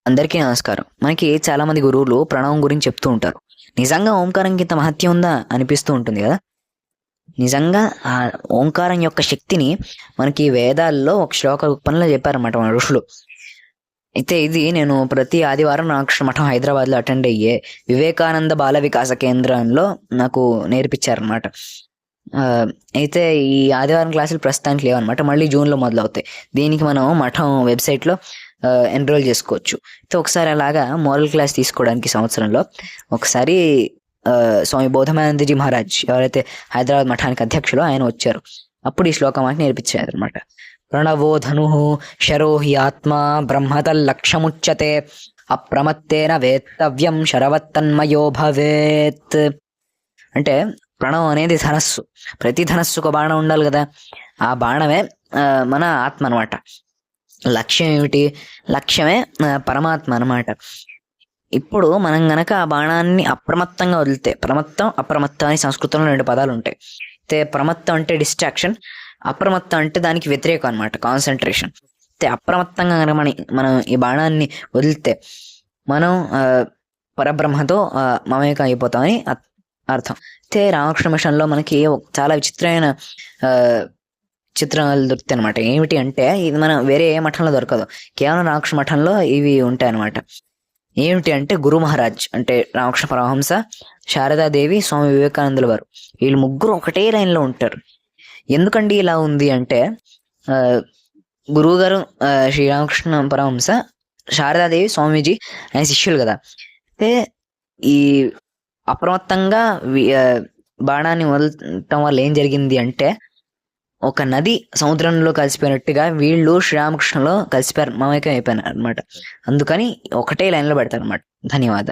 అందరికీ నమస్కారం. మనకి చాలా మంది గురువులు ప్రణవం గురించి చెప్తూ ఉంటారు. నిజంగా ఓంకారంకి ఇంత మహత్యం ఉందా అనిపిస్తూ ఉంటుంది కదా! నిజంగా ఆ ఓంకారం యొక్క శక్తిని మనకి వేదాల్లో ఒక శ్లోక రూపంలో చెప్పారన్నమాట మన ఋషులు. అయితే ఇది నేను ప్రతి ఆదివారం రామకృష్ణ మఠం హైదరాబాద్లో అటెండ్ అయ్యే వివేకానంద బాల వికాస కేంద్రంలో నాకు నేర్పించారనమాట. అయితే ఈ ఆదివారం క్లాసులు ప్రస్తుతానికి లేవన్నమాట. మళ్ళీ జూన్లో మొదలవుతాయి. దీనికి మనం మఠం వెబ్సైట్లో ఎన్రోల్ చేసుకోవచ్చు. అయితే ఒకసారి అలాగా మోరల్ క్లాస్ తీసుకోవడానికి సంవత్సరంలో ఒకసారి స్వామి బోధమానందజీ మహారాజ్ ఎవరైతే హైదరాబాద్ మఠానికి అధ్యక్షులు ఆయన వచ్చారు. అప్పుడు ఈ శ్లోకం మాకు నేర్పించారు అనమాట. ప్రణవో ధను శరో హి ఆత్మ బ్రహ్మతల్ లక్ష్యముచ్యతే అప్రమత్తేన వేత్తవ్యం శరవత్తన్మయో భవేత్. అంటే ప్రణవం అనేది ధనస్సు. ప్రతి ధనస్సుకు బాణం ఉండాలి కదా. ఆ బాణమే మన ఆత్మ అనమాట. లక్ష్యం ఏమిటి? లక్ష్యమే పరమాత్మ అనమాట. ఇప్పుడు మనం గనక ఆ బాణాన్ని అప్రమత్తంగా వదిలితే, ప్రమత్తం అప్రమత్తం అని సంస్కృతంలో 2 పదాలు ఉంటాయి. అయితే ప్రమత్తం అంటే డిస్ట్రాక్షన్, అప్రమత్తం అంటే దానికి వ్యతిరేకం అనమాట, కాన్సన్ట్రేషన్. అయితే అప్రమత్తంగా కనుక మనం ఈ బాణాన్ని వదిలితే మనం పరబ్రహ్మతో మమేకం అయిపోతామని అర్థం. అయితే రామకృష్ణ మిషన్లో మనకి చాలా విచిత్రమైన చిత్రాలు దొరుకుతాయి అనమాట. ఏమిటి అంటే ఇది మనం వేరే ఏ మఠంలో దొరకదు, కేవలం రామకృష్ణ మఠంలో ఇవి ఉంటాయి అనమాట. ఏమిటి అంటే గురు మహారాజ్ అంటే రామకృష్ణ పరమహంస, శారదాదేవి, స్వామి వివేకానందుల వారు, వీళ్ళు ముగ్గురు ఒకటే లైన్లో ఉంటారు. ఎందుకండి ఇలా ఉంది అంటే గురువు గారు శ్రీరామకృష్ణ పరమహంస, శారదాదేవి స్వామీజీ ఆయన శిష్యులు కదా. అయితే ఈ అప్రమత్తంగా బాణాన్ని వదలటం వల్ల ఏం జరిగింది అంటే ఒక నది సముద్రంలో కలిసిపోయినట్టుగా వీళ్ళు శ్రీరామకృష్ణలో కలిసిపోయారు, మమేకం అయిపోయినారు అనమాట. అందుకని ఒకటే లైన్లో పెడతారు అనమాట. ధన్యవాదాలు.